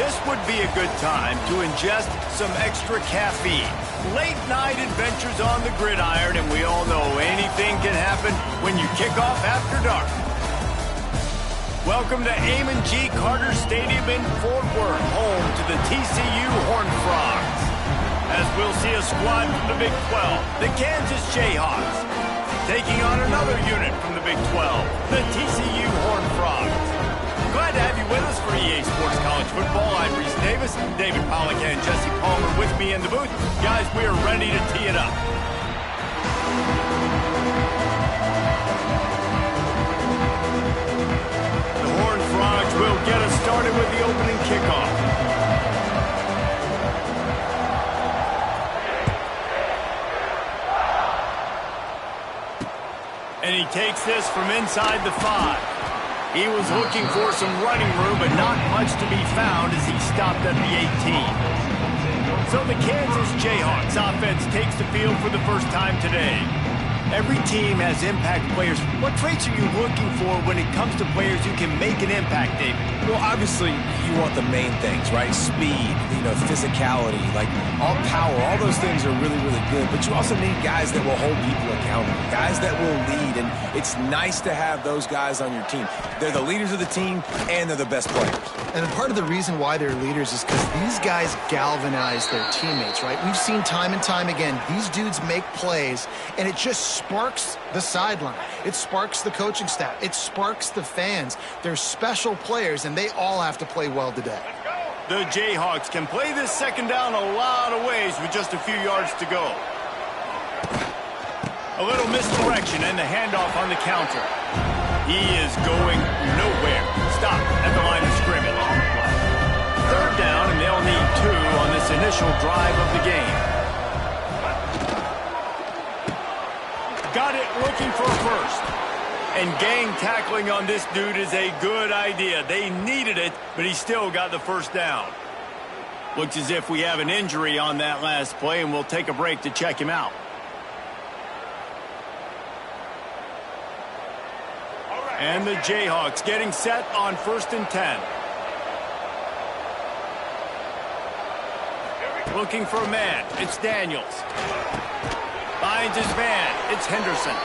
This would be a good time to ingest some extra caffeine. Late night adventures on the gridiron, and we all know anything can happen when you kick off after dark. Welcome to Amon G. Carter Stadium in Fort Worth, home to the TCU Horned Frogs. As we'll see a squad from the Big 12, the Kansas Jayhawks, taking on another unit from the Big 12, the TCU Horned Frogs. Glad to have you with us for EA Sports College Football. I'm Reese Davis, David Pollack and Jesse Palmer with me in the booth. Guys, we are ready to tee it up. The Horned Frogs will get us started with the opening kickoff. And he takes this from inside the 5. He was looking for some running room, but not much to be found as he stopped at the 18. So the Kansas Jayhawks offense takes the field for the first time today. Every team has impact players. What traits are you looking for when it comes to players who can make an impact, David? Well, obviously, you want the main things, right? Speed, physicality, like all power. All those things are really, really good. But you also need guys that will hold people accountable, guys that will lead. And it's nice to have those guys on your team. They're the leaders of the team, and they're the best players. And part of the reason why they're leaders is because these guys galvanize their teammates, right? We've seen time and time again, these dudes make plays, and it just sparks the sideline. It sparks the coaching staff. It sparks the fans. They're special players, and they all have to play well today. The Jayhawks can play this second down a lot of ways with just a few yards to go. A little misdirection and the handoff on the counter. He is going nowhere. Stop at the line of scrimmage. Third down, and they'll need 2 on this initial drive of the game. Got it, looking for a first. And gang tackling on this dude is a good idea. They needed it, but he still got the first down. Looks as if we have an injury on that last play, and we'll take a break to check him out. And the Jayhawks getting set on 1st and 10. Looking for a man. It's Daniels. Finds his man. It's Henderson.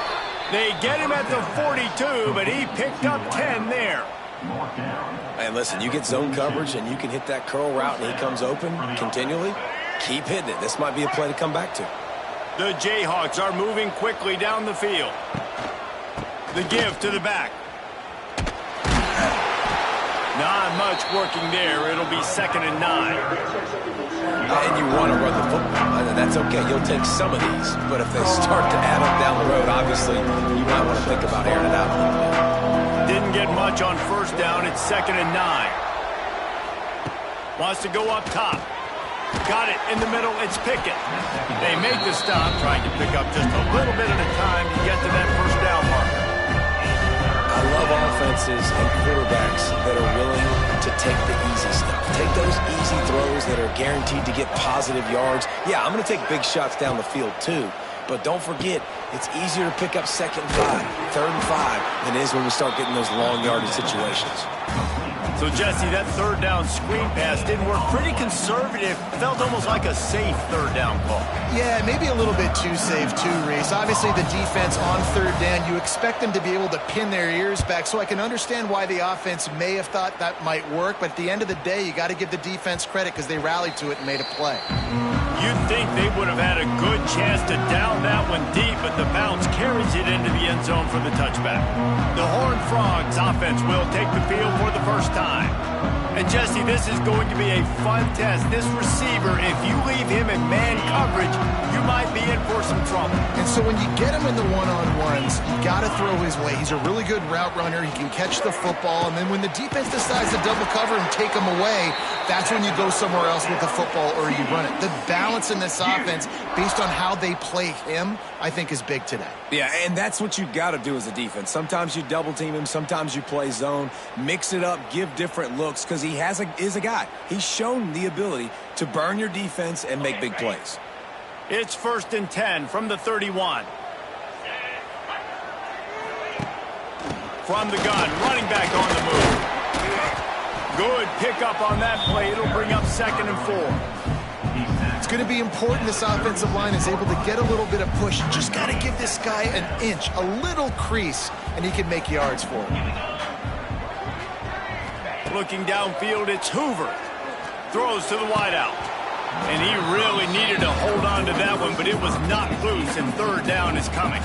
They get him at the 42, but he picked up 10 there. And listen, you get zone coverage and you can hit that curl route and he comes open continually. Keep hitting it. This might be a play to come back to. The Jayhawks are moving quickly down the field. The give to the back. Not much working there. It'll be 2nd and 9. And you want to run the football. That's okay. You'll take some of these. But if they start to add up down the road, obviously, you might want to think about airing it out a little bit. Didn't get much on 1st down. It's 2nd and 9. Wants to go up top. Got it in the middle. It's Pickett. They make the stop, trying to pick up just a little bit at a time to get to that 1st down marker. I love offenses and quarterbacks that are willing to take the easy stuff. Take those easy throws that are guaranteed to get positive yards. Yeah, I'm going to take big shots down the field too. But don't forget, it's easier to pick up 2nd and 5, 3rd and 5 than it is when we start getting those long yardage situations. So, Jesse, that 3rd down screen pass didn't work. Pretty conservative. Felt almost like a safe 3rd down call. Yeah, maybe a little bit too safe, too, Reese. Obviously, the defense on 3rd down, you expect them to be able to pin their ears back, so I can understand why the offense may have thought that might work, but at the end of the day, you got to give the defense credit because they rallied to it and made a play. You'd think they would have had a good chance to down that one deep, but the bounce carries it into the end zone for the touchback. The Horned Frogs offense will take the field for the first time. And, Jesse, this is going to be a fun test. This receiver, if you leave him in man coverage, you might be in for some trouble. And so when you get him in the one-on-ones, you got to throw his way. He's a really good route runner. He can catch the football. And then when the defense decides to double cover and take him away, that's when you go somewhere else with the football or you run it. The balance in this offense, based on how they play him, I think is big today. Yeah, and that's what you got to do as a defense. Sometimes you double team him. Sometimes you play zone. Mix it up. Give different looks because he is a guy. He's shown the ability to burn your defense and make big plays. It's 1st and 10 from the 31. From the gun, running back on the move. Good pickup on that play. It'll bring up 2nd and 4. It's going to be important this offensive line is able to get a little bit of push. You just got to give this guy an inch, a little crease, and he can make yards for him. Looking downfield, it's Hoover. Throws to the wideout. And he really needed to hold on to that one, but it was knocked loose, and 3rd down is coming.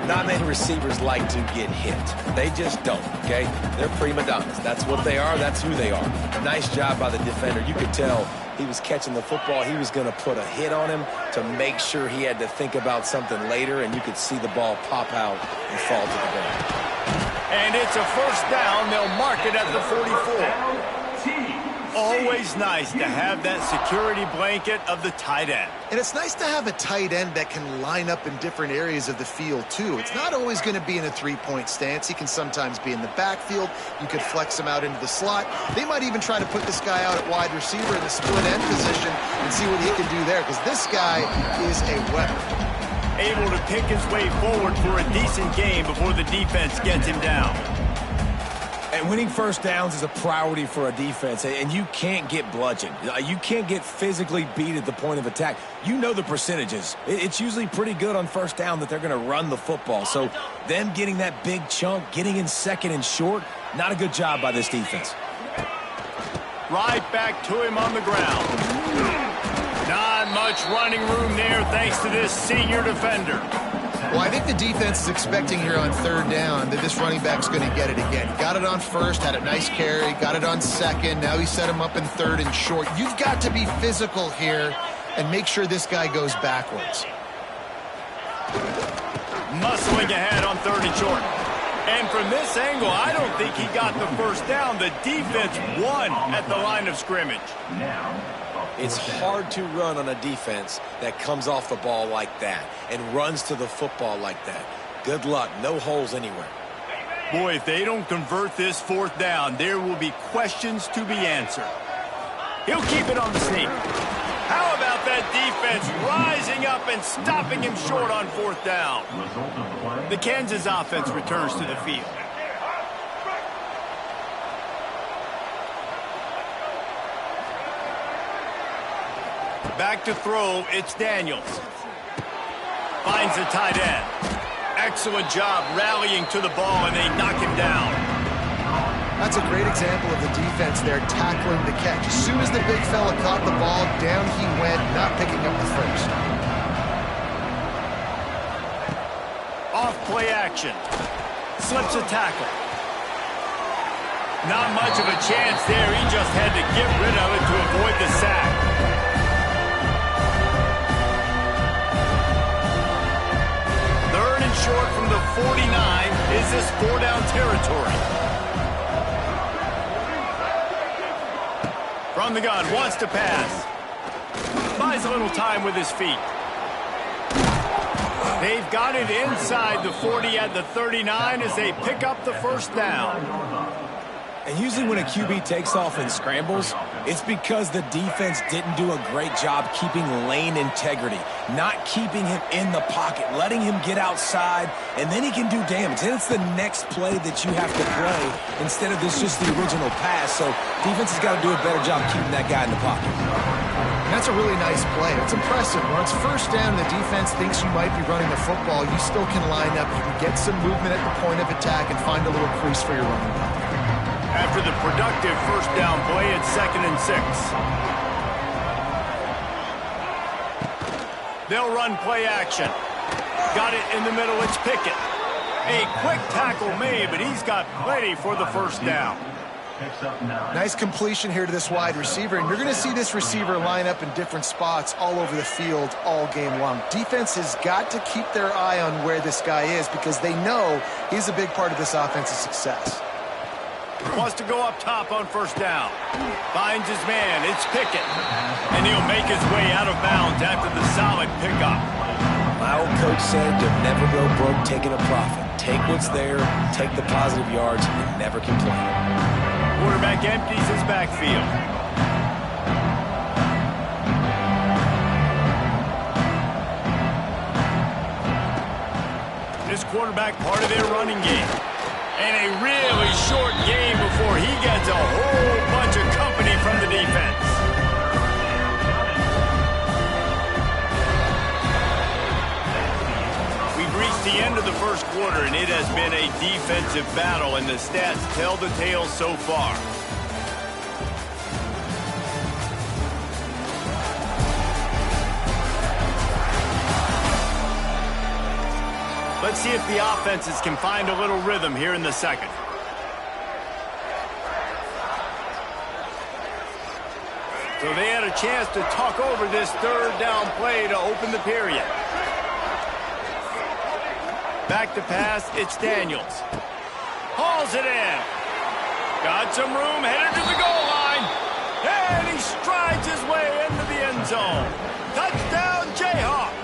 Not many receivers like to get hit. They just don't, okay? They're prima donnas. That's what they are. That's who they are. Nice job by the defender. You could tell he was catching the football. He was going to put a hit on him to make sure he had to think about something later, and you could see the ball pop out and fall to the ground. And it's a 1st down. They'll mark it at the 44. Always nice to have that security blanket of the tight end. And it's nice to have a tight end that can line up in different areas of the field, too. It's not always going to be in a three-point stance. He can sometimes be in the backfield. You could flex him out into the slot. They might even try to put this guy out at wide receiver in a split end position and see what he can do there, because this guy is a weapon. Able to pick his way forward for a decent game before the defense gets him down. And winning 1st downs is a priority for a defense, and you can't get bludgeoned. You can't get physically beat at the point of attack. You know the percentages. It's usually pretty good on 1st down that they're going to run the football. So them getting that big chunk, getting in 2nd and short, not a good job by this defense. Right back to him on the ground. Not much running room there thanks to this senior defender. Well, I think the defense is expecting here on 3rd down that this running back's going to get it again. He got it on 1st, had a nice carry, got it on 2nd. Now he set him up in 3rd and short. You've got to be physical here and make sure this guy goes backwards. Muscling ahead on 3rd and short. And from this angle, I don't think he got the 1st down. The defense won at the line of scrimmage. It's hard to run on a defense that comes off the ball like that and runs to the football like that. Good luck. No holes anywhere. Boy, if they don't convert this 4th down, there will be questions to be answered. He'll keep it on the sneak. How about that defense rising up and stopping him short on 4th down? The Kansas offense returns to the field. Back to throw, it's Daniels. Finds the tight end. Excellent job rallying to the ball, and they knock him down. That's a great example of the defense there tackling the catch. As soon as the big fella caught the ball, down he went, not picking up the 1st. Off play action. Slips a tackle. Not much of a chance there. He just had to get rid of it to avoid the sack. Short from the 49. Is this 4-down territory? From the gun, wants to pass. Buys a little time with his feet. They've got it inside the 40 at the 39 as they pick up the 1st down. And usually when a QB takes off and scrambles, it's because the defense didn't do a great job keeping lane integrity, not keeping him in the pocket, letting him get outside, and then he can do damage. Then it's the next play that you have to play instead of this just the original pass. So defense has got to do a better job keeping that guy in the pocket. And that's a really nice play. It's impressive. When it's 1st down and the defense thinks you might be running the football, you still can line up. You can get some movement at the point of attack and find a little crease for your running back. After the productive 1st down play, it's 2nd and 6. They'll run play action. Got it in the middle, it's Pickett. A quick tackle made, but he's got plenty for the 1st down. Nice completion here to this wide receiver, and you're going to see this receiver line up in different spots all over the field all game long. Defense has got to keep their eye on where this guy is because they know he's a big part of this offense's success. Wants to go up top on 1st down. Finds his man. It's Pickett. And he'll make his way out of bounds after the solid pickup. My old coach said you'll never go broke taking a profit. Take what's there, take the positive yards, and never complain. Quarterback empties his backfield. This quarterback part of their running game. And a really short game before he gets a whole bunch of company from the defense. We've reached the end of the first quarter, and it has been a defensive battle, and the stats tell the tale so far. Let's see if the offenses can find a little rhythm here in the second. So they had a chance to talk over this third down play to open the period. Back to pass, it's Daniels. Hauls it in. Got some room, headed to the goal line. And he strides his way into the end zone. Touchdown, Jayhawks.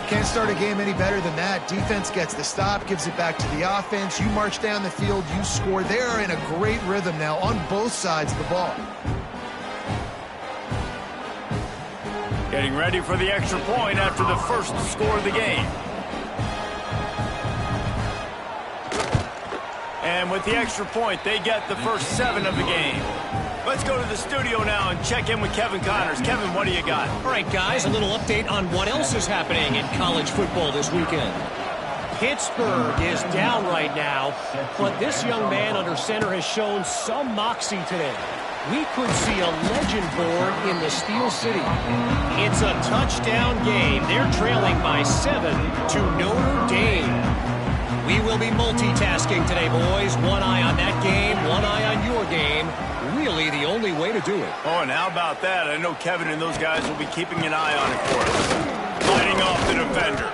Can't start a game any better than that. Defense gets the stop, gives it back to the offense. You march down the field, you score. They are in a great rhythm now on both sides of the ball. Getting ready for the extra point after the first score of the game. And with the extra point, they get the first 7 of the game. Let's go to the studio now and check in with Kevin Connors. Kevin, what do you got? All right, guys, a little update on what else is happening in college football this weekend. Pittsburgh is down right now, but this young man under center has shown some moxie today. We could see a legend born in the Steel City. It's a touchdown game. They're trailing by 7 to Notre Dame. We will be multitasking today, boys. One eye on that game, one eye on your game. Really the only way to do it. Oh, and how about that? I know Kevin and those guys will be keeping an eye on it for us. Fighting off the defender.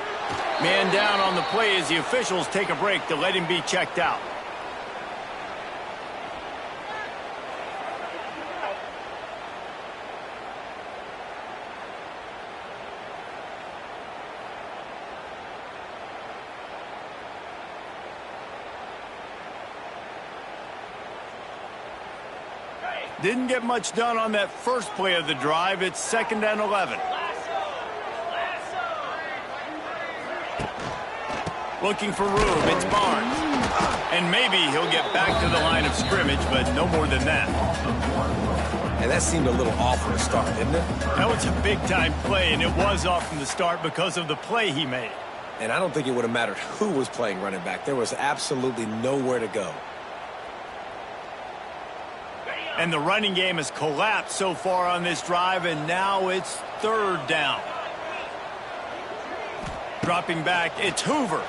Man down on the play as the officials take a break to let him be checked out. Didn't get much done on that first play of the drive. It's 2nd and 11. Looking for room. It's Barnes. And maybe he'll get back to the line of scrimmage, but no more than that. And that seemed a little off from the start, didn't it? That was a big-time play, and it was off from the start because of the play he made. And I don't think it would have mattered who was playing running back. There was absolutely nowhere to go. And the running game has collapsed so far on this drive, and now it's 3rd down. Dropping back, it's Hoover.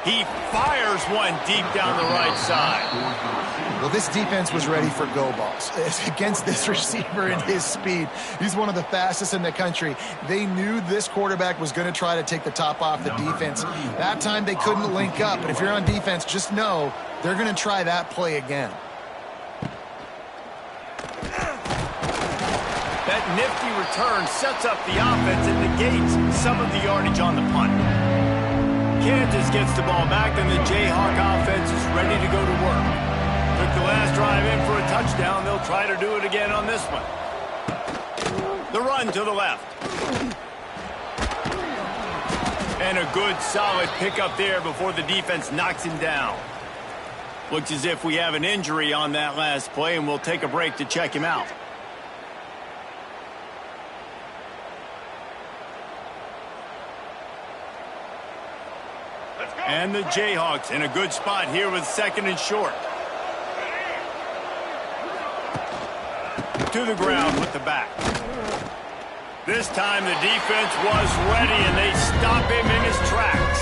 He fires one deep down the right side. Well, this defense was ready for go balls. Against this receiver and his speed, he's one of the fastest in the country. They knew this quarterback was going to try to take the top off the defense. That time they couldn't link up, but if you're on defense, just know they're going to try that play again. That nifty return sets up the offense and negates some of the yardage on the punt. Kansas gets the ball back, and the Jayhawk offense is ready to go to work. Took the last drive in for a touchdown. They'll try to do it again on this one. The run to the left. And a good, solid pickup there before the defense knocks him down. Looks as if we have an injury on that last play, and we'll take a break to check him out. And the Jayhawks in a good spot here with 2nd and short. To the ground with the back. This time the defense was ready, and they stop him in his tracks.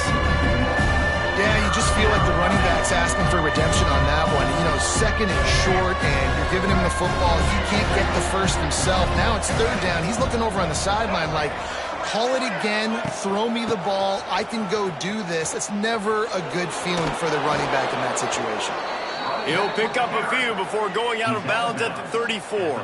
Yeah, you just feel like the running back's asking for redemption on that one. You know, 2nd and short, and you're giving him the football. He can't get the first himself. Now it's 3rd down. He's looking over on the sideline like, call it again, throw me the ball, I can go do this. It's never a good feeling for the running back in that situation. He'll pick up a few before going out of bounds at the 34.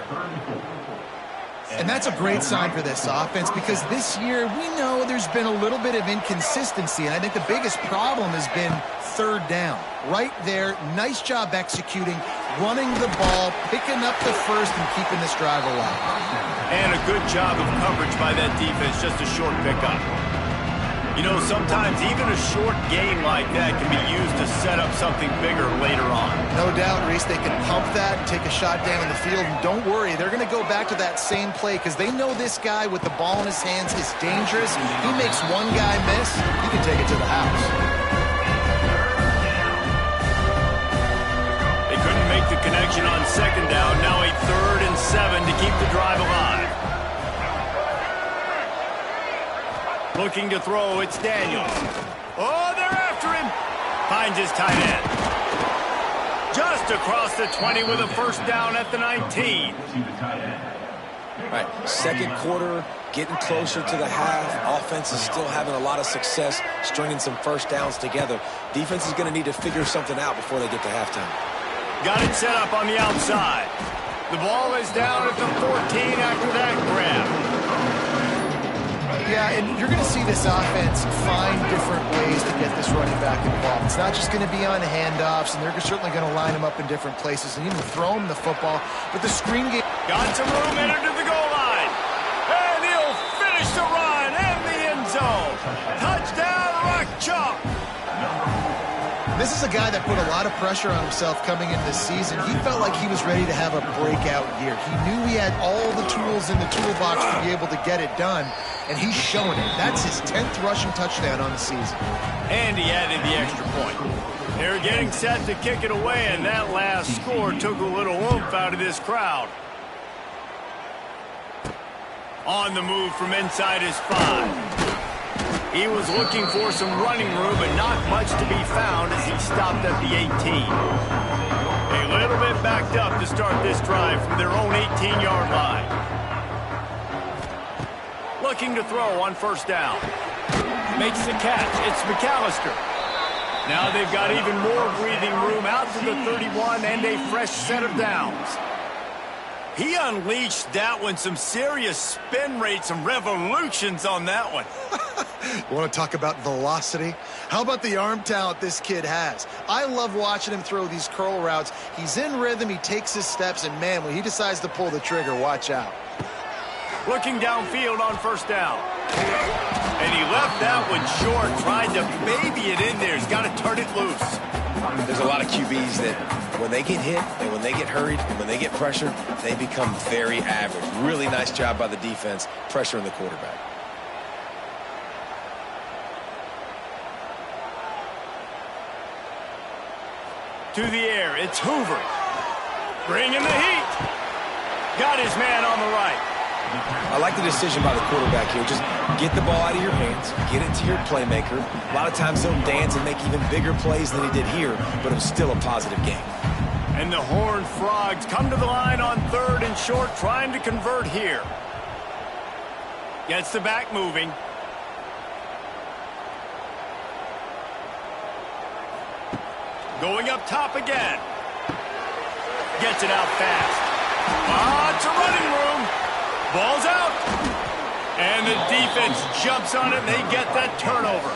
And that's a great sign for this offense because this year we know there's been a little bit of inconsistency, and I think the biggest problem has been 3rd down. Right there, nice job executing, running the ball, picking up the first, and keeping this drive alive. And a good job of coverage by that defense, just a short pickup. You know, sometimes even a short gain like that can be used to set up something bigger later on. No doubt, Reese, they can pump that and take a shot down the field. And don't worry, they're going to go back to that same play because they know this guy with the ball in his hands is dangerous. He makes one guy miss, he can take it to the house. They couldn't make the connection on second down. Now a 3rd and 7 to keep the drive alive. Looking to throw, it's Daniels. Oh, they're after him. Finds his tight end. Just across the 20 with a first down at the 19. All right, second quarter, getting closer to the half. Offense is still having a lot of success stringing some first downs together. Defense is going to need to figure something out before they get to halftime. Got it set up on the outside. The ball is down at the 14 after that grab. Yeah, and you're going to see this offense find different ways to get this running back involved. It's not just going to be on handoffs, and they're certainly going to line him up in different places and even throw him the football. But the screen game... Got some room, entered to the goal line. And he'll finish the run and the end zone. Touchdown, Rock Chalk. This is a guy that put a lot of pressure on himself coming into this season. He felt like he was ready to have a breakout year. He knew he had all the tools in the toolbox to be able to get it done, and he's showing it. That's his 10th rushing touchdown on the season. And he added the extra point. They're getting set to kick it away, and that last score took a little oomph out of this crowd. On the move from inside his 5. He was looking for some running room, but not much to be found as he stopped at the 18. A little bit backed up to start this drive from their own 18-yard line. Looking to throw on first down. Makes the catch. It's McAllister. Now they've got even more breathing room out to the 31 and a fresh set of downs. He unleashed that one, some serious spin rate, some revolutions on that one. You want to talk about velocity? How about the arm talent this kid has? I love watching him throw these curl routes. He's in rhythm, he takes his steps, and man, when he decides to pull the trigger, watch out. Looking downfield on first down. And he left that one short, tried to baby it in there. He's got to turn it loose. There's a lot of QBs that when they get hit and when they get hurried and when they get pressured, they become very average. Really nice job by the defense pressuring the quarterback. To the air, it's Hoover. Bringing the heat. Got his man on the right. I like the decision by the quarterback here. Just get the ball out of your hands, get it to your playmaker. A lot of times he'll dance and make even bigger plays than he did here, but it was still a positive game. And the Horned Frogs come to the line on 3rd and short, trying to convert here. Gets the back moving. Going up top again. Gets it out fast. It's a running room. Ball's out. And the defense jumps on it, and they get that turnover.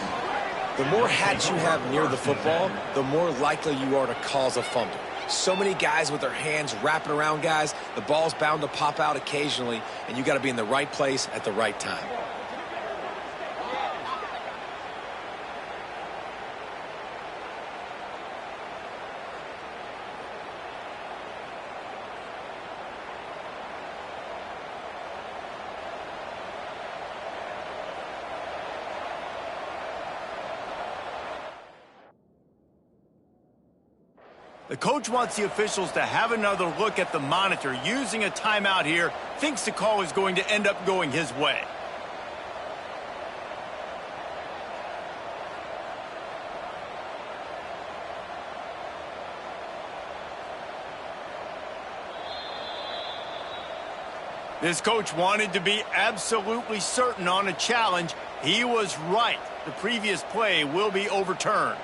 The more hats you have near the football, the more likely you are to cause a fumble. So many guys with their hands wrapping around guys, the ball's bound to pop out occasionally, and you got to be in the right place at the right time. The coach wants the officials to have another look at the monitor using a timeout here. Thinks the call is going to end up going his way. This coach wanted to be absolutely certain on a challenge. He was right. The previous play will be overturned.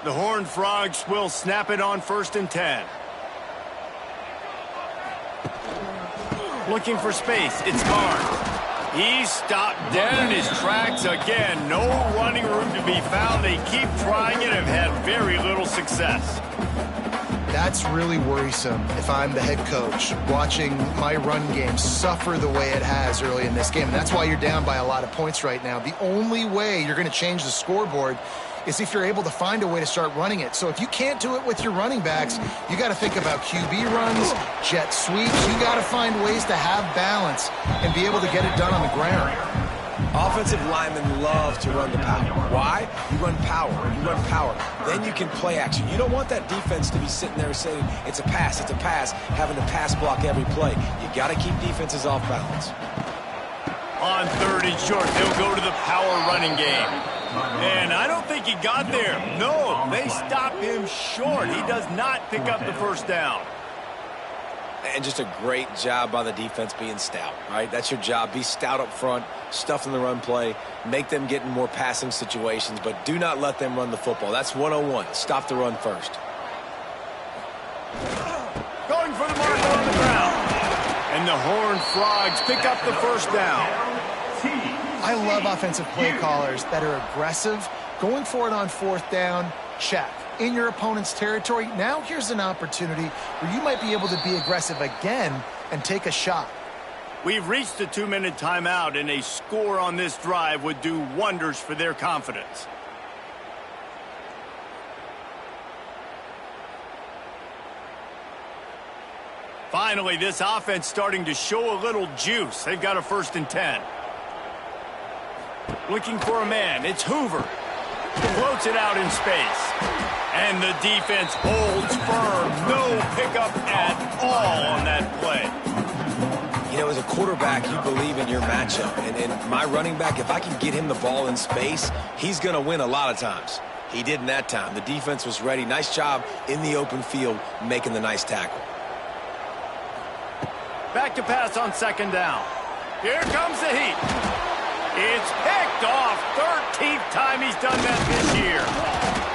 The Horned Frogs will snap it on 1st and 10. Looking for space. It's Barnes. He stopped dead in his tracks again. No running room to be found. They keep trying it and have had very little success. That's really worrisome if I'm the head coach watching my run game suffer the way it has early in this game. And that's why you're down by a lot of points right now. The only way you're going to change the scoreboard is if you're able to find a way to start running it. So if you can't do it with your running backs, you got to think about QB runs, jet sweeps. You got to find ways to have balance and be able to get it done on the ground. Offensive linemen love to run the power. Why? You run power. You run power. Then you can play action. You don't want that defense to be sitting there saying, it's a pass, having to pass block every play. You got to keep defenses off balance. On 3rd and short, they'll go to the power running game. And I don't think he got there. No, they stop him short. He does not pick up the first down. And just a great job by the defense being stout, right? That's your job. Be stout up front, stuff in the run play, make them get in more passing situations, but do not let them run the football. That's 101. Stop the run first. Going for the marker on the ground. And the Horned Frogs pick up the first down. I love offensive play callers that are aggressive. Going for it on 4th down, check. In your opponent's territory, now here's an opportunity where you might be able to be aggressive again and take a shot. We've reached the 2-minute timeout, and a score on this drive would do wonders for their confidence. Finally, this offense starting to show a little juice. They've got a 1st and 10. Looking for a man. It's Hoover. Floats it out in space. And the defense holds firm. No pickup at all on that play. You know, as a quarterback, you believe in your matchup. And my running back, if I can get him the ball in space, he's going to win a lot of times. He did in that time. The defense was ready. Nice job in the open field making the nice tackle. Back to pass on 2nd down. Here comes the heat. It's picked off. 13th time he's done that this year.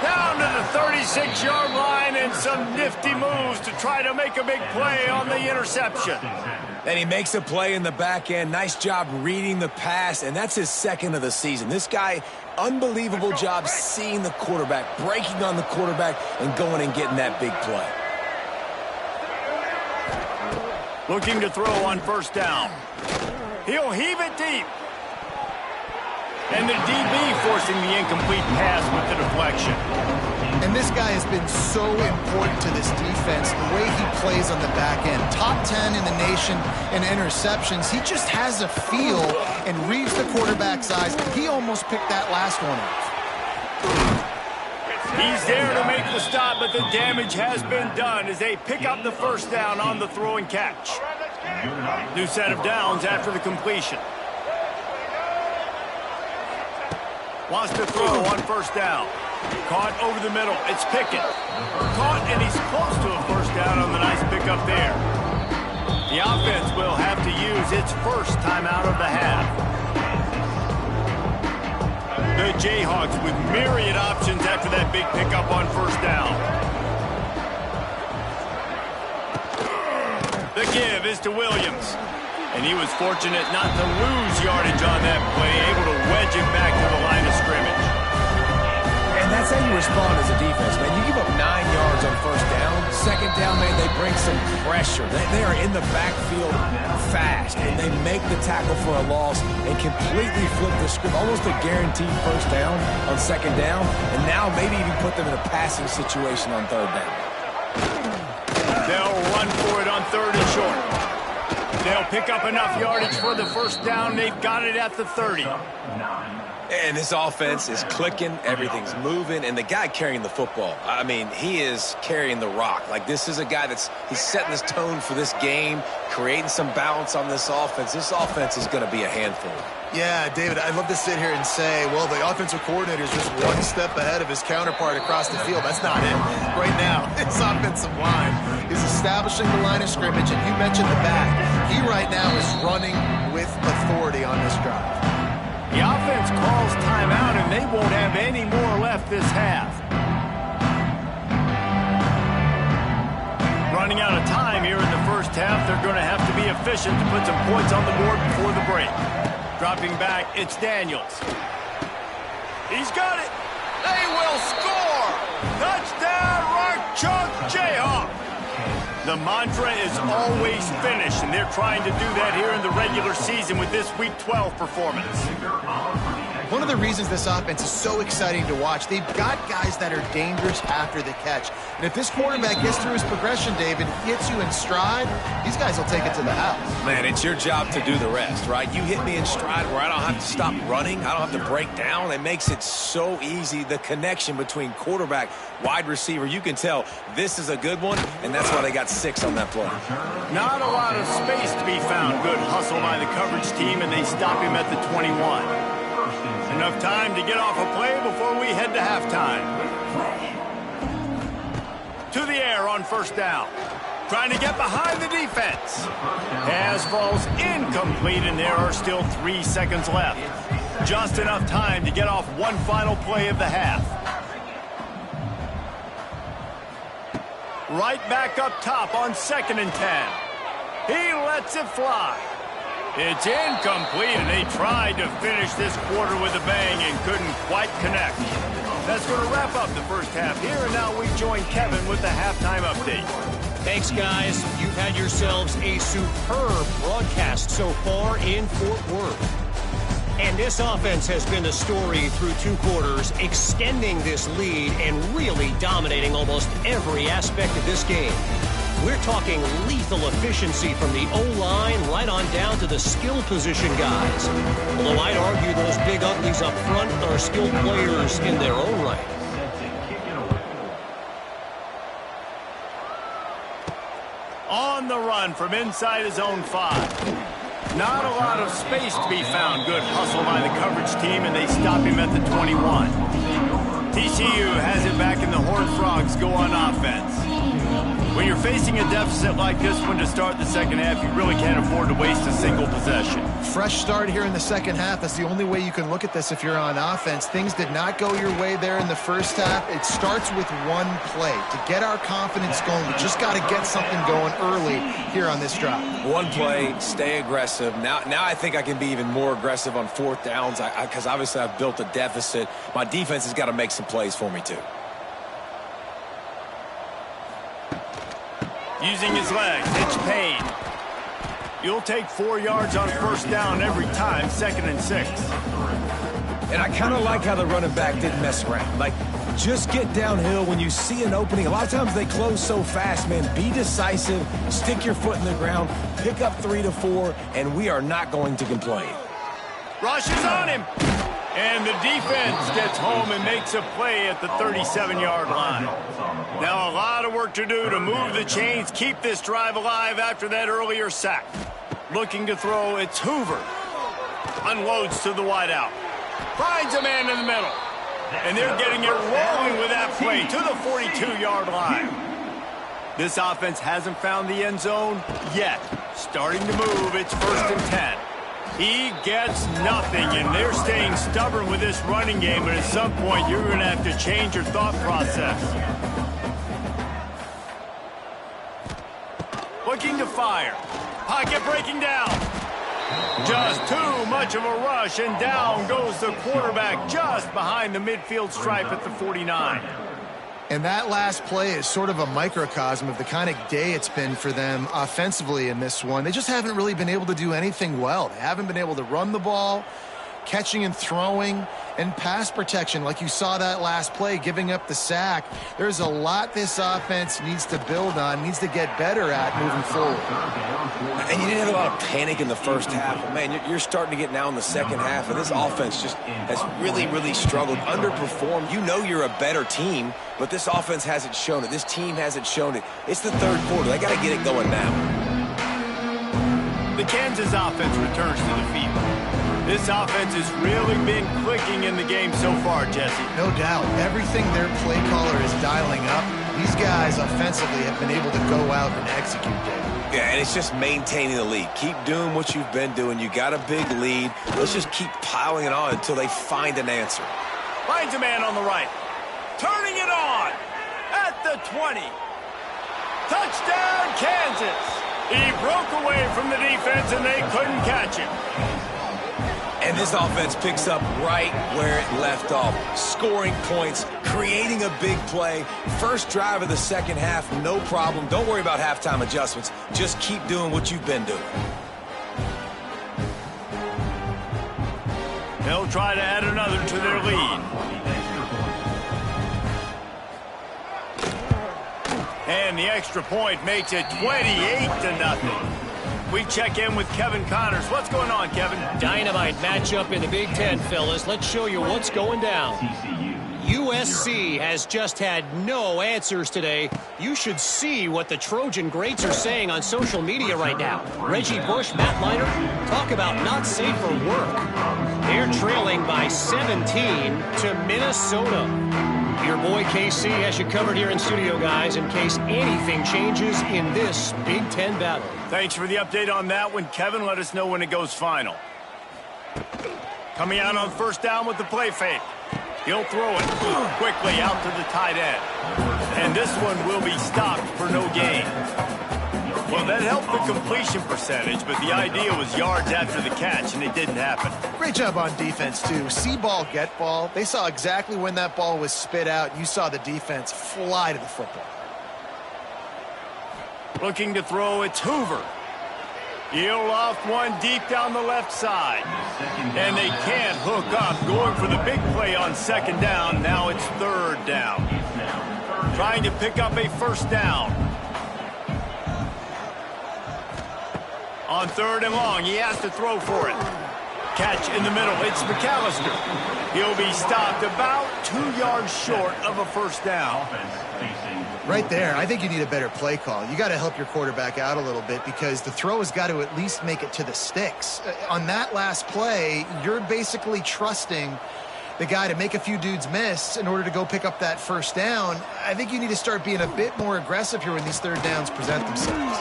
Down to the 36-yard line and some nifty moves to try to make a big play on the interception. And he makes a play in the back end. Nice job reading the pass, and that's his 2nd of the season. This guy, unbelievable job seeing the quarterback, breaking on the quarterback, and going and getting that big play. Looking to throw on 1st down. He'll heave it deep. And the DB forcing the incomplete pass with the deflection. And this guy has been so important to this defense, the way he plays on the back end. Top 10 in the nation in interceptions. He just has a feel and reads the quarterback's eyes. He almost picked that last one off. He's there to make the stop, but the damage has been done as they pick up the 1st down on the throw and catch. New set of downs after the completion. Wants to throw on 1st down. Caught over the middle. It's Pickett. Caught, and he's close to a 1st down on the nice pickup there. The offense will have to use its first timeout of the half. The Jayhawks with myriad options after that big pickup on 1st down. The give is to Williams. And he was fortunate not to lose yardage on that play, able to wedge it back to the line of scrimmage. And that's how you respond as a defense, man. You give up 9 yards on 1st down. 2nd down, man, they bring some pressure. They are in the backfield fast, and they make the tackle for a loss and completely flip the script. Almost a guaranteed 1st down on 2nd down, and now maybe even put them in a passing situation on 3rd down. They'll run for it on 3rd and short. They'll pick up enough yardage for the 1st down. They've got it at the 30. And this offense is clicking, everything's moving, and the guy carrying the football, I mean, he is carrying the rock. Like, this is a guy he's setting this tone for this game, creating some balance on this offense. This offense is going to be a handful. Yeah, David, I'd love to sit here and say, well, the offensive coordinator is just one step ahead of his counterpart across the field. That's not it. Right now, his offensive line is establishing the line of scrimmage, and you mentioned the back. He right now is running with authority on this drive. The offense calls timeout, and they won't have any more left this half. Running out of time here in the 1st half, they're going to have to be efficient to put some points on the board before the break. Dropping back, it's Daniels. He's got it. They will score. Touchdown, Rock Chunk Jayhawk. The mantra is always finish, and they're trying to do that here in the regular season with this Week 12 performance. One of the reasons this offense is so exciting to watch, they've got guys that are dangerous after the catch. And if this quarterback gets through his progression, David, hits you in stride, these guys will take it to the house. Man, it's your job to do the rest, right? You hit me in stride where I don't have to stop running. I don't have to break down. It makes it so easy. The connection between quarterback, wide receiver, you can tell this is a good one, and that's why they got 6 on that play. Not a lot of space to be found. Good hustle by the coverage team, and they stop him at the 21. Enough time to get off a play before we head to halftime. To the air on first down. Trying to get behind the defense. Pass falls incomplete, and there are still 3 seconds left. Just enough time to get off one final play of the half. Right back up top on 2nd and 10. He lets it fly. It's incomplete, and they tried to finish this quarter with a bang and couldn't quite connect. That's going to wrap up the first half here, and now we join Kevin with the halftime update. Thanks, guys. You've had yourselves a superb broadcast so far in Fort Worth. And this offense has been the story through 2 quarters, extending this lead and really dominating almost every aspect of this game. We're talking lethal efficiency from the O-line right on down to the skill position guys. Although I'd argue those big uglies up front are skilled players in their own right. On the run from inside his own 5. Not a lot of space to be found. Good hustle by the coverage team, and they stop him at the 21. TCU has it back, and the Horned Frogs go on offense. When you're facing a deficit like this one to start the second half, you really can't afford to waste a single possession. Fresh start here in the second half. That's the only way you can look at this if you're on offense. Things did not go your way there in the first half. It starts with one play. To get our confidence going, we just got to get something going early here on this drive. One play, stay aggressive. Now I think I can be even more aggressive on 4th downs because obviously I've built a deficit. My defense has got to make some plays for me too. Using his legs, it's Payne. You'll take 4 yards on first down every time, 2nd and 6. And I kind of like how the running back didn't mess around. Like, just get downhill when you see an opening. A lot of times they close so fast, man. Be decisive, stick your foot in the ground, pick up 3 to 4, and we are not going to complain. Rush is on him. And the defense gets home and makes a play at the 37-yard line. Now a lot of work to do to move the chains, keep this drive alive after that earlier sack. Looking to throw, it's Hoover. Unloads to the wideout. Finds a man in the middle. And they're getting it rolling with that play to the 42-yard line. This offense hasn't found the end zone yet. Starting to move, it's 1st and 10. He gets nothing, and they're staying stubborn with this running game, but at some point you're going to have to change your thought process. Looking to fire. Pocket breaking down. Just too much of a rush, and down goes the quarterback just behind the midfield stripe at the 49. And that last play is sort of a microcosm of the kind of day it's been for them offensively in this one. They just haven't really been able to do anything well. They haven't been able to run the ball, catching and throwing, and pass protection like you saw that last play, giving up the sack. There's a lot this offense needs to build on, needs to get better at moving forward. And you didn't have a lot of panic in the first half. But man, you're starting to get now in the second half, and this offense just has really, really struggled, underperformed. You know you're a better team, but this offense hasn't shown it. This team hasn't shown it. It's the 3rd quarter. They got to get it going now. The Kansas offense returns to the field. This offense has really been clicking in the game so far, Jesse. No doubt. Everything their play caller is dialing up, these guys offensively have been able to go out and execute, David. Yeah, and it's just maintaining the lead. Keep doing what you've been doing. You got a big lead. Let's just keep piling it on until they find an answer. Finds a man on the right. Turning it on at the 20. Touchdown, Kansas. He broke away from the defense, and they couldn't catch him. And this offense picks up right where it left off. Scoring points, creating a big play. First drive of the second half, no problem. Don't worry about halftime adjustments. Just keep doing what you've been doing. They'll try to add another to their lead. And the extra point makes it 28-0. We check in with Kevin Connors. What's going on, Kevin? Dynamite matchup in the Big Ten, fellas. Let's show you what's going down. USC has just had no answers today. You should see what the Trojan greats are saying on social media right now. Reggie Bush, Matt Leinart, talk about not safe for work. They're trailing by 17 to Minnesota. Your boy KC has you covered here in studio, guys, in case anything changes in this Big Ten battle. Thanks for the update on that one, Kevin. Let us know when it goes final. Coming out on first down with the play fake. He'll throw it quickly out to the tight end. And this one will be stopped for no gain. Well, that helped the completion percentage, but the idea was yards after the catch, and it didn't happen. Great job on defense, too. See ball, get ball. They saw exactly when that ball was spit out. You saw the defense fly to the football. Looking to throw, it's Hoover. He'll loft one deep down the left side. And they can't hook up. Going for the big play on second down. Now it's third down. Trying to pick up a first down. On third and long, he has to throw for it. Catch in the middle. It's McAllister. He'll be stopped about 2 yards short of a first down. Right there, I think you need a better play call. You got to help your quarterback out a little bit because the throw has got to at least make it to the sticks. On that last play, you're basically trusting the guy to make a few dudes miss in order to go pick up that first down. I think you need to start being a bit more aggressive here when these third downs present themselves.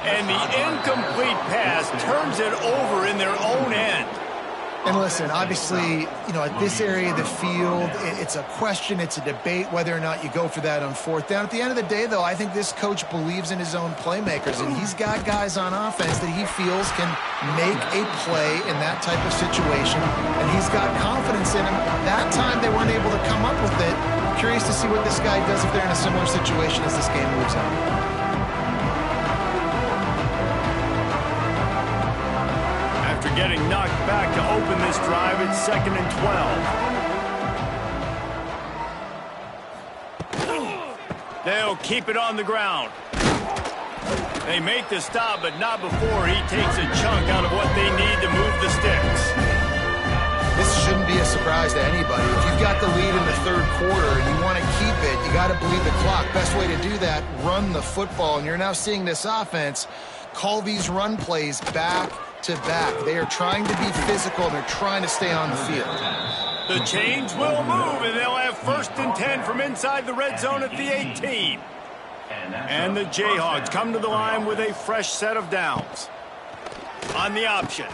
And the incomplete pass turns it over in their own end. And listen, obviously, you know, at this area of the field, it's a question, it's a debate whether or not you go for that on fourth down. At the end of the day, though, I think this coach believes in his own playmakers, and he's got guys on offense that he feels can make a play in that type of situation, and he's got confidence in him. That time they weren't able to come up with it. Curious to see what this guy does if they're in a similar situation as this game moves on. After getting knocked back to open this drive, it's 2nd and 12. They'll keep it on the ground. They make the stop, but not before he takes a chunk out of what they need to move the sticks. This shouldn't be a surprise to anybody. If you've got the lead in the third quarter and you want to keep it, you got to bleed the clock. Best way to do that, run the football. And you're now seeing this offense call these run plays back to back. They are trying to be physical. They're trying to stay on the field. The chains will move, and they'll have 1st and 10 from inside the red zone at the 18. And the Jayhawks come to the line with a fresh set of downs. On the option.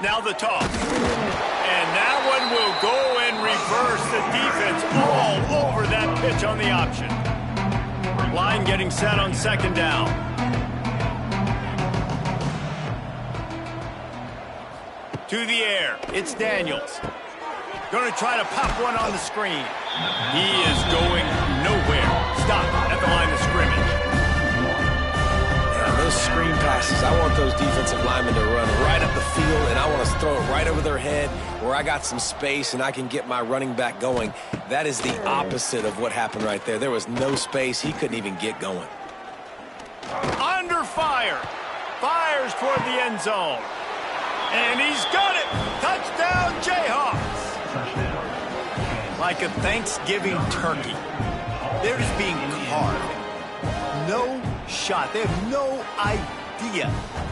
Now the toss. And that one will go and reverse the defense all over that pitch on the option. Line getting set on second down. To the air, it's Daniels. Going to try to pop one on the screen. He is going nowhere. Stop at the line of scrimmage. Yeah, those screen passes, I want those defensive linemen to run right up the field, and I want to throw it right over their head where I got some space and I can get my running back going. That is the opposite of what happened right there. There was no space. He couldn't even get going. Under fire. Fires toward the end zone. And he's got it! Touchdown, Jayhawks! Like a Thanksgiving turkey. They're just being carved. No shot. They have no idea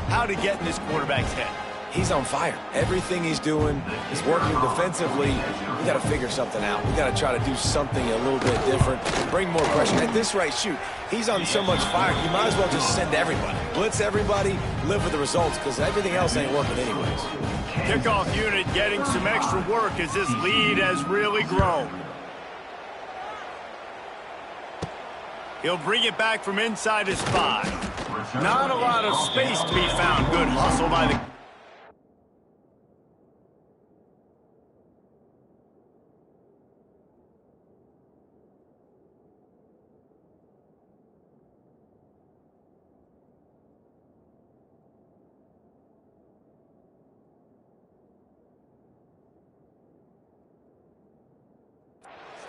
how to get in this quarterback's head. He's on fire. Everything he's doing is working defensively. We got to figure something out. We got to try to do something a little bit different. Bring more pressure. At this rate, shoot, he's on so much fire, you might as well just send everybody. Blitz everybody, live with the results, because everything else ain't working anyways. Kickoff unit getting some extra work as this lead has really grown. He'll bring it back from inside his 5. Not a lot of space to be found. Good hustle by the...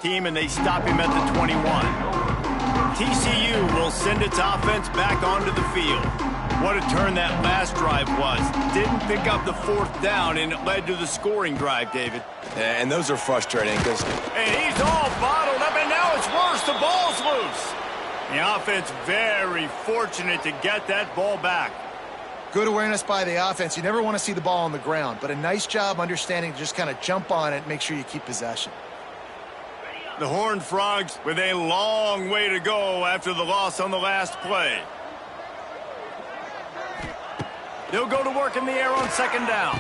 team, and they stop him at the 21. TCU will send its offense back onto the field. What a turn that last drive was. Didn't pick up the 4th down, and it led to the scoring drive, David. And those are frustrating because... And he's all bottled up, and now it's worse. The ball's loose. The offense very fortunate to get that ball back. Good awareness by the offense. You never want to see the ball on the ground, but a nice job understanding to just kind of jump on it and make sure you keep possession. The Horned Frogs with a long way to go after the loss on the last play. They'll go to work in the air on 2nd down.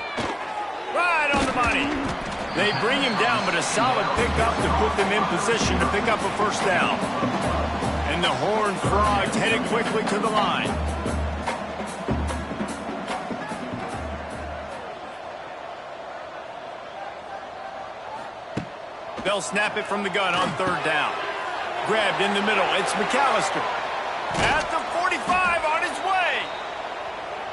Right on the money. They bring him down, but a solid pickup to put them in position to pick up a 1st down. And the Horned Frogs headed quickly to the line. They'll snap it from the gun on 3rd down. Grabbed in the middle. It's McAllister. At the 45 on his way.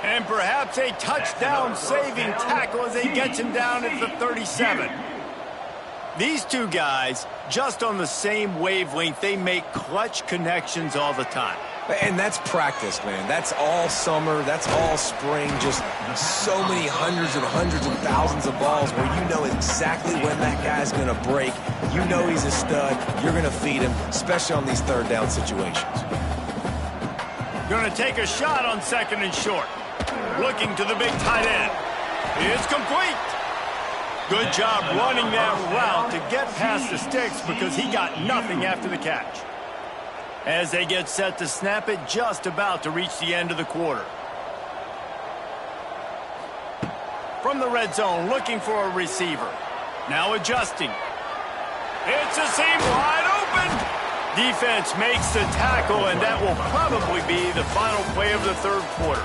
And perhaps a touchdown-saving tackle as he gets him down at the 37. These two guys, just on the same wavelength, they make clutch connections all the time. And that's practice, man. That's all summer. That's all spring. Just so many hundreds and thousands of balls where you know exactly when that guy's going to break. You know he's a stud. You're going to feed him, especially on these 3rd down situations. Going to take a shot on 2nd and short. Looking to the big tight end. It's complete. Good job running that route to get past the sticks because he got nothing after the catch. As they get set to snap it, just about to reach the end of the quarter. From the red zone, looking for a receiver. Now adjusting. It's a seam wide open. Defense makes the tackle, and that will probably be the final play of the 3rd quarter.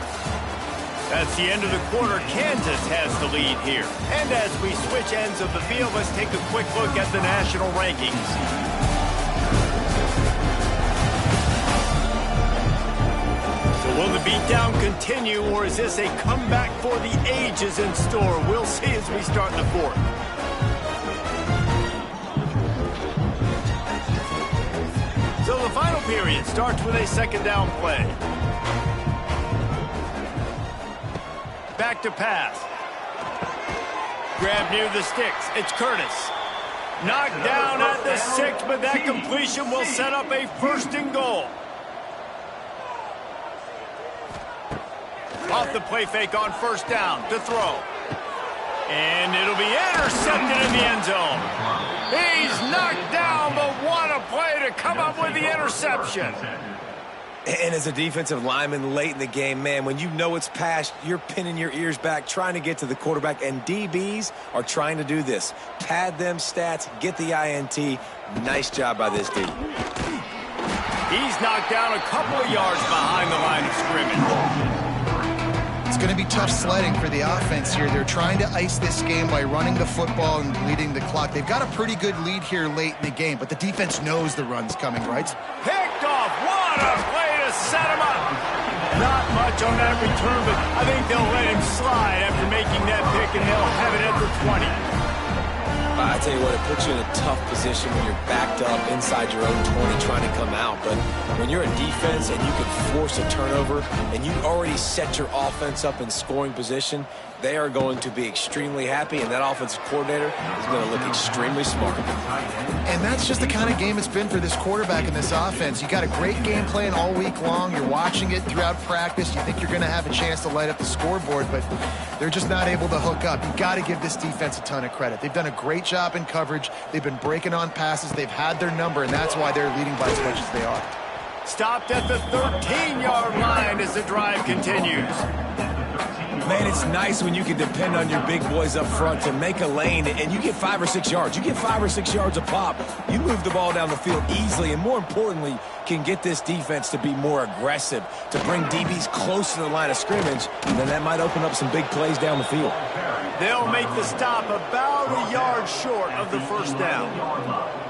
That's the end of the quarter. Kansas has the lead here. And as we switch ends of the field, let's take a quick look at the national rankings. Will the beatdown continue, or is this a comeback for the ages in store? We'll see as we start the 4th. So the final period starts with a 2nd down play. Back to pass. Grab near the sticks. It's Curtis. Knocked down at the 6, but that completion will set up a 1st and goal. Off the play fake on 1st down to throw. And it'll be intercepted in the end zone. He's knocked down, but what a play to come up with the interception. And as a defensive lineman late in the game, man, when you know it's past, you're pinning your ears back, trying to get to the quarterback, and DBs are trying to do this. Pad them stats, get the INT. Nice job by this dude. He's knocked down a couple of yards behind the line of scrimmage. It's going to be tough sledding for the offense here. They're trying to ice this game by running the football and leading the clock. They've got a pretty good lead here late in the game, but the defense knows the run's coming, right? Picked off. What a play to set him up. Not much on that return, but I think they'll let him slide after making that pick, and they'll have it at the 20. I tell you what, it puts you in a tough position when you're backed up inside your own 20 trying to come out. But when you're a defense and you can force a turnover and you already set your offense up in scoring position, they are going to be extremely happy, and that offensive coordinator is going to look extremely smart. And that's just the kind of game it's been for this quarterback and this offense. You got a great game plan all week long. You're watching it throughout practice. You think you're going to have a chance to light up the scoreboard, but they're just not able to hook up. You got to give this defense a ton of credit. They've done a great job in coverage. They've been breaking on passes. They've had their number, and that's why they're leading by as much as they are. Stopped at the 13-yard line as the drive continues. Man, it's nice when you can depend on your big boys up front to make a lane, and you get 5 or 6 yards. You get 5 or 6 yards a pop. You move the ball down the field easily, and more importantly, can get this defense to be more aggressive, to bring DBs close to the line of scrimmage, and then that might open up some big plays down the field. They'll make the stop about a yard short of the 1st down.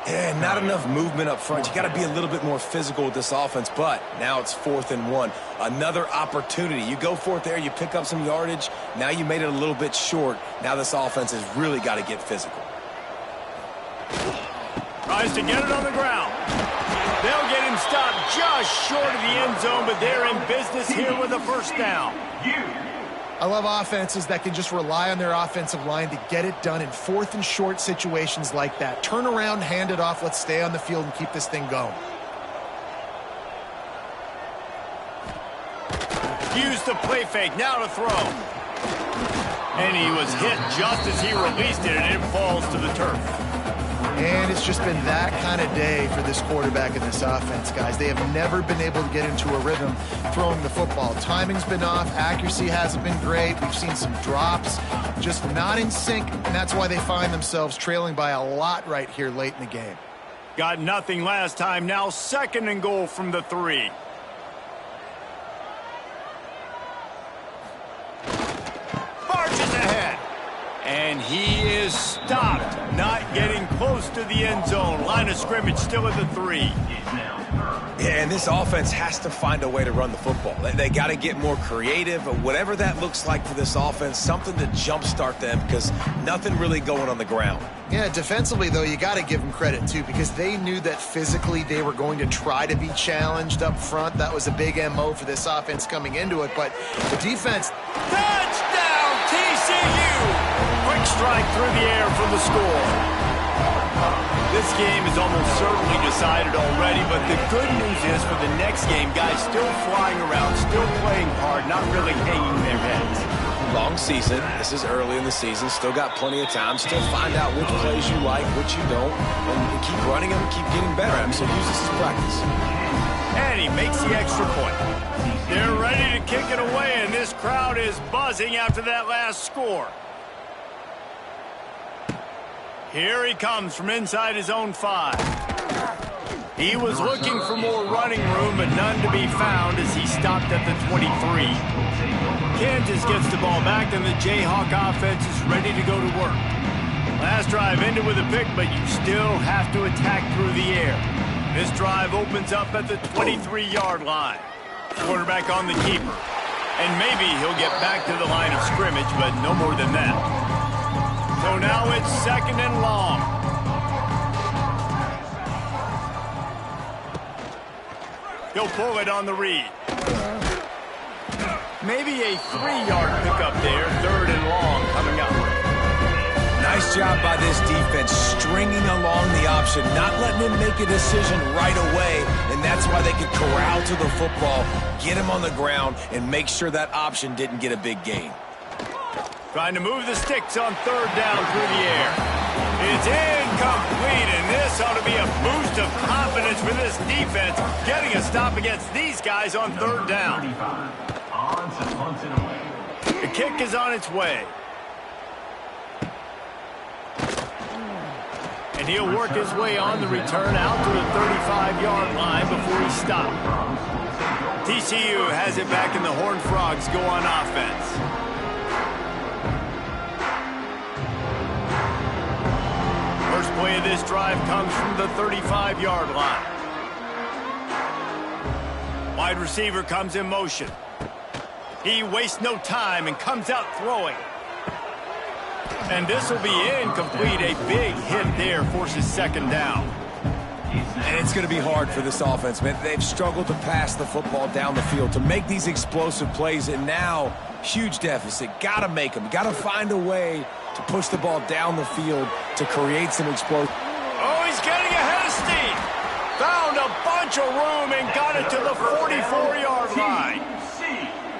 Yeah, not enough movement up front. You got to be a little bit more physical with this offense, but now it's 4th and 1. Another opportunity. You go for it there, you pick up some yardage. Now you made it a little bit short. Now this offense has really got to get physical. Tries to get it on the ground. They'll get him stopped just short of the end zone, but they're in business here with a first down. I love offenses that can just rely on their offensive line to get it done in 4th and short situations like that. Turn around, hand it off, let's stay on the field and keep this thing going. Used the play fake, now to throw. And he was hit just as he released it, and it falls to the turf. And it's just been that kind of day for this quarterback and this offense, guys. They have never been able to get into a rhythm throwing the football. Timing's been off. Accuracy hasn't been great. We've seen some drops, just not in sync, and that's why they find themselves trailing by a lot right here late in the game. Got nothing last time. Now 2nd and goal from the 3. Marches ahead. And he is stopped. Not getting close to the end zone. Line of scrimmage still at the 3. Yeah, and this offense has to find a way to run the football. They got to get more creative, whatever that looks like for this offense, something to jumpstart them because nothing really going on the ground. Yeah, defensively, though, you got to give them credit, too, because they knew that physically they were going to try to be challenged up front. That was a big MO for this offense coming into it, but the defense... Touchdown, TCU! Quick strike through the air for the score. This game is almost certainly decided already, but the good news is for the next game, guys still flying around, still playing hard, not really hanging their heads. Long season. This is early in the season. Still got plenty of time. Still find out which plays you like, which you don't, and keep running them, keep getting better at them. So use this as practice. And he makes the extra point. They're ready to kick it away, and this crowd is buzzing after that last score. Here he comes from inside his own 5. He was looking for more running room, but none to be found as he stopped at the 23. Kansas gets the ball back, and the Jayhawk offense is ready to go to work. Last drive ended with a pick, but you still have to attack through the air. This drive opens up at the 23-yard line. Quarterback on the keeper. And maybe he'll get back to the line of scrimmage, but no more than that. So now it's 2nd and long. He'll pull it on the read. Maybe a 3-yard pickup there. 3rd and long coming up. Nice job by this defense stringing along the option, not letting him make a decision right away, and that's why they could corral to the football, get him on the ground, and make sure that option didn't get a big gain. Trying to move the sticks on 3rd down through the air. It's incomplete, and this ought to be a boost of confidence for this defense, getting a stop against these guys on 3rd down. The kick is on its way. And he'll work his way on the return out to the 35-yard line before he's stopped. TCU has it back, and the Horned Frogs go on offense. First play of this drive comes from the 35-yard line. Wide receiver comes in motion. He wastes no time and comes out throwing. And this will be incomplete. A big hit there forces 2nd down. And it's going to be hard for this offense, man. They've struggled to pass the football down the field, to make these explosive plays, and now huge deficit. Got to make them. Got to find a way to push the ball down the field to create some explosion. Oh, he's getting ahead of steam. Found a bunch of room and got it to the 44-yard line.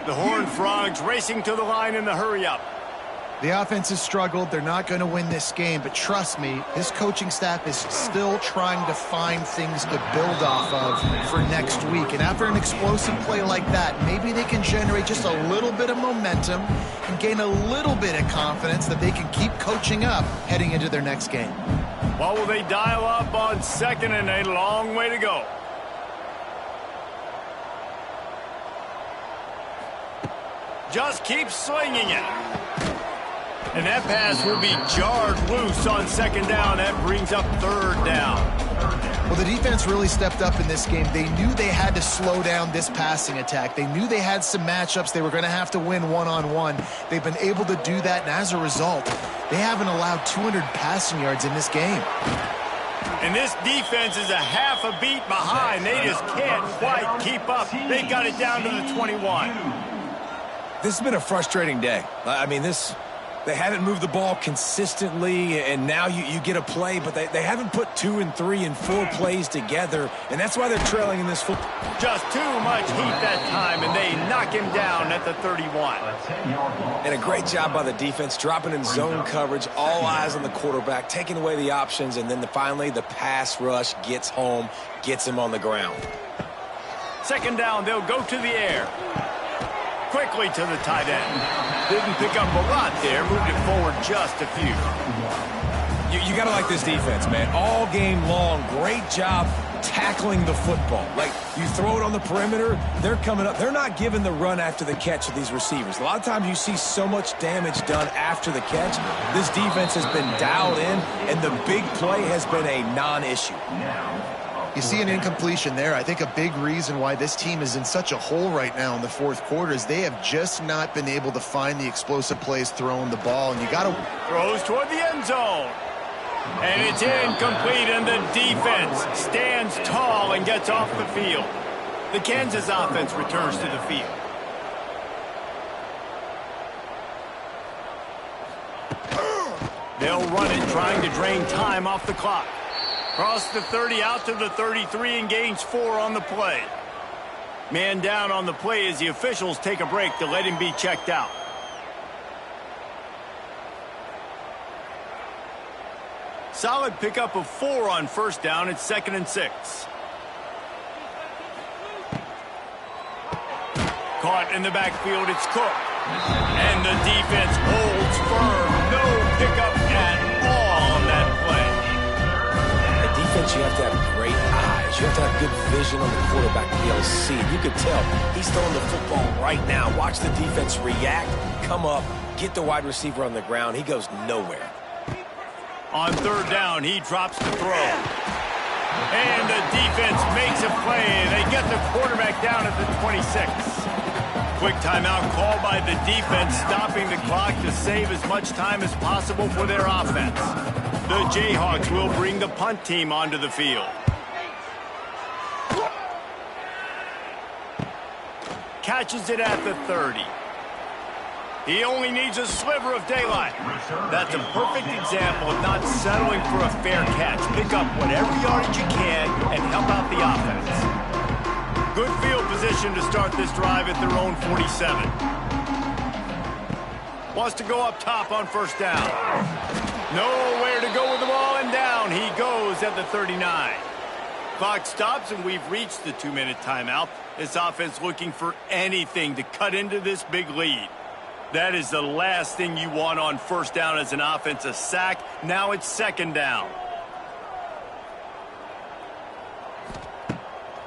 The Horned Frogs racing to the line in the hurry-up. The offense has struggled. They're not going to win this game, but trust me, this coaching staff is still trying to find things to build off of for next week. And after an explosive play like that, maybe they can generate just a little bit of momentum and gain a little bit of confidence that they can keep coaching up heading into their next game. What will they dial up on 2nd and a long way to go? Just keep slinging it. And that pass will be jarred loose on 2nd down. That brings up 3rd down. Well, the defense really stepped up in this game. They knew they had to slow down this passing attack. They knew they had some matchups they were going to have to win one-on-one. They've been able to do that, and as a result, they haven't allowed 200 passing yards in this game. And this defense is a half a beat behind. They just can't quite keep up. They've got it down to the 21. This has been a frustrating day. I mean, they haven't moved the ball consistently, and now you get a play, but they haven't put 2 and 3 and 4 plays together, and that's why they're trailing in this football. Just too much heat that time, and they knock him down at the 31. And a great job by the defense, dropping in zone coverage, all eyes on the quarterback, taking away the options, and then finally the pass rush gets home, gets him on the ground. Second down, they'll go to the air. Quickly to the tight end. Didn't pick up a lot there, moved it forward just a few. You got to like this defense, man. All game long, great job tackling the football. Like, you throw it on the perimeter, they're coming up. They're not giving the run after the catch of these receivers. A lot of times you see so much damage done after the catch. This defense has been dialed in, and the big play has been a non-issue. You see an incompletion there. I think a big reason why this team is in such a hole right now in the fourth quarter is they have just not been able to find the explosive plays throwing the ball. And you got to... Throws toward the end zone. And it's incomplete, and the defense stands tall and gets off the field. The Kansas offense returns to the field. They'll run it, trying to drain time off the clock. Cross the 30 out to the 33 and gains 4 on the play. Man down on the play as the officials take a break to let him be checked out. Solid pickup of 4 on first down. It's 2nd and 6. Caught in the backfield, it's Cook. And the defense holds firm. No pickup at all on that play. You have to have great eyes. You have to have good vision on the quarterback to be able to see it. You could tell he's throwing the football right now. Watch the defense react, come up, get the wide receiver on the ground. He goes nowhere. On third down, he drops the throw. And the defense makes a play. They get the quarterback down at the 26. Quick timeout called by the defense, stopping the clock to save as much time as possible for their offense. The Jayhawks will bring the punt team onto the field. Catches it at the 30. He only needs a sliver of daylight. That's a perfect example of not settling for a fair catch. Pick up whatever yardage you can and help out the offense. Good field position to start this drive at their own 47. Wants to go up top on first down. Nowhere to go with the ball, and down he goes at the 39. Clock stops, and we've reached the 2-minute timeout. This offense looking for anything to cut into this big lead. That is the last thing you want on first down as an offense, a sack. Now it's 2nd down.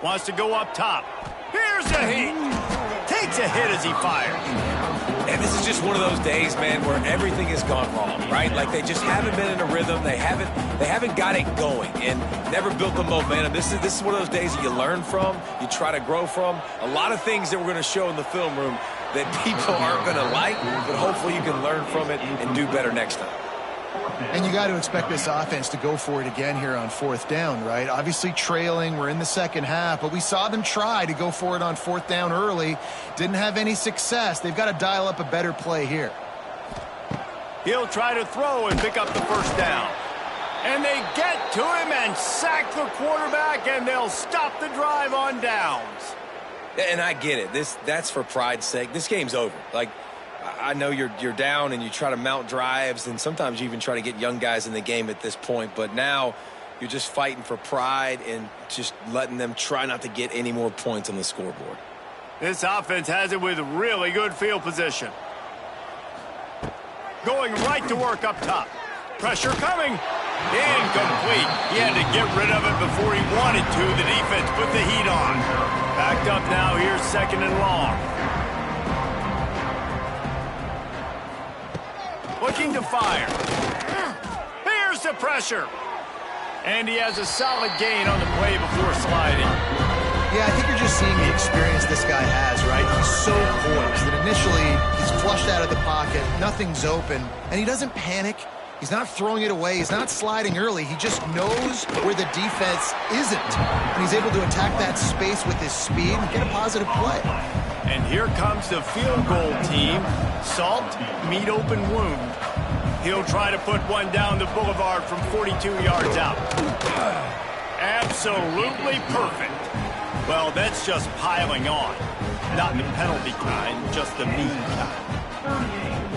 Wants to go up top. Here's a hit. Takes a hit as he fires. And this is just one of those days, man, where everything has gone wrong, right? Like, they just haven't been in a rhythm. They haven't got it going and never built the momentum. This is one of those days that you learn from, you try to grow from. A lot of things that we're going to show in the film room that people aren't going to like, but hopefully you can learn from it and do better next time. And you got to expect this offense to go for it again here on fourth down, right? Obviously trailing, we're in the second half, but we saw them try to go for it on fourth down early. Didn't have any success. They've got to dial up a better play here. He'll try to throw and pick up the first down. And they get to him and sack the quarterback, and they'll stop the drive on downs. And I get it. That's for pride's sake. This game's over. Like, I know you're down and you try to mount drives, and sometimes you even try to get young guys in the game at this point, but now you're just fighting for pride and just letting them try not to get any more points on the scoreboard. This offense has it with really good field position. Going right to work up top. Pressure coming. Incomplete. He had to get rid of it before he wanted to. The defense put the heat on. Backed up now. Here's 2nd and long. Looking to fire. Here's the pressure. And he has a solid gain on the play before sliding. Yeah, I think you're just seeing the experience this guy has, right? He's so poised that initially he's flushed out of the pocket, nothing's open, and he doesn't panic. He's not throwing it away. He's not sliding early. He just knows where the defense isn't. And he's able to attack that space with his speed and get a positive play. And here comes the field goal team. Salt, meet open wound. He'll try to put one down the boulevard from 42 yards out. Absolutely perfect. Well, that's just piling on. Not the penalty kind, just the mean kind.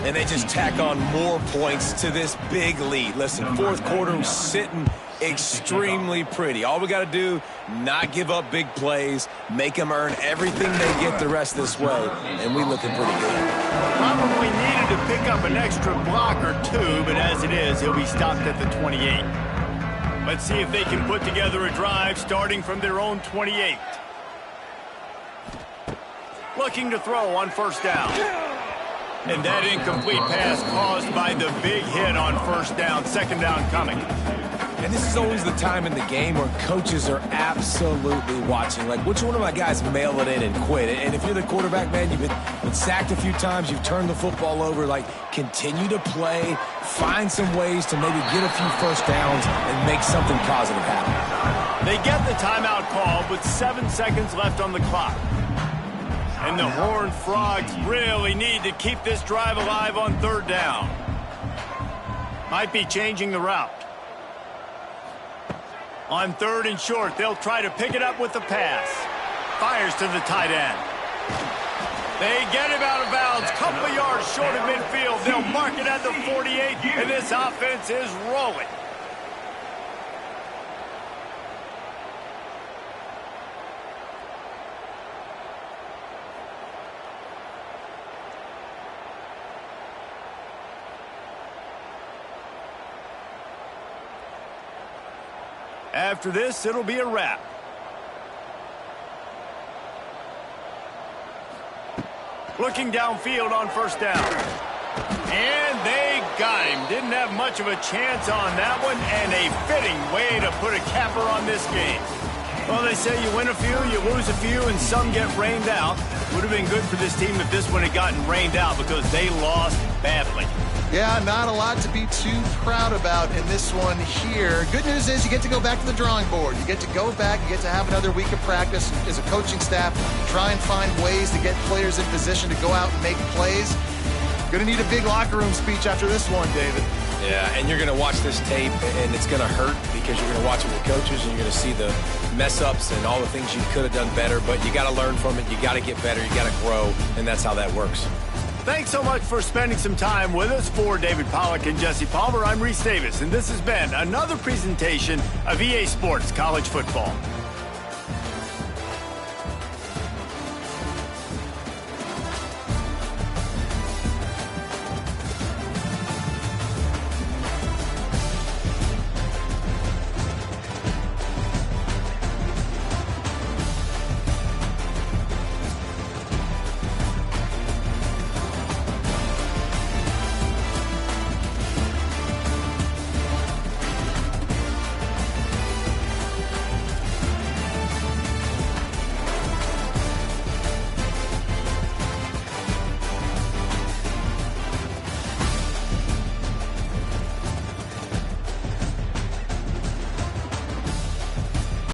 And they just tack on more points to this big lead. Listen, fourth quarter was sitting extremely pretty. All we got to do, not give up big plays, make them earn everything they get the rest this way, and we looking pretty good. Probably needed to pick up an extra block or two, but as it is, he'll be stopped at the 28. Let's see if they can put together a drive starting from their own 28. Looking to throw on first down. And that incomplete pass caused by the big hit on first down. Second down coming. And this is always the time in the game where coaches are absolutely watching. Like, which one of my guys mail it in and quit? And if you're the quarterback, man, you've been sacked a few times, you've turned the football over. Like, continue to play, find some ways to maybe get a few first downs and make something positive happen. They get the timeout called with 7 seconds left on the clock. And the Horned Frogs really need to keep this drive alive on third down. Might be changing the route. On third and short, they'll try to pick it up with the pass. Fires to the tight end. They get him out of bounds. Couple of yards short of midfield. They'll mark it at the 48, and this offense is rolling. After this, it'll be a wrap. Looking downfield on first down. And they got him. Didn't have much of a chance on that one, and a fitting way to put a capper on this game. Well, they say you win a few, you lose a few, and some get rained out. Would have been good for this team if this one had gotten rained out because they lost badly. Yeah, not a lot to be too proud about in this one here. Good news is you get to go back to the drawing board. You get to go back, you get to have another week of practice as a coaching staff, try and find ways to get players in position to go out and make plays. Going to need a big locker room speech after this one, David. Yeah, and you're going to watch this tape, and it's going to hurt because you're going to watch it with coaches, and you're going to see the mess-ups and all the things you could have done better, but you got to learn from it. You got to get better. You got to grow, and that's how that works. Thanks so much for spending some time with us. For David Pollack and Jesse Palmer, I'm Reese Davis, and this has been another presentation of EA Sports College Football.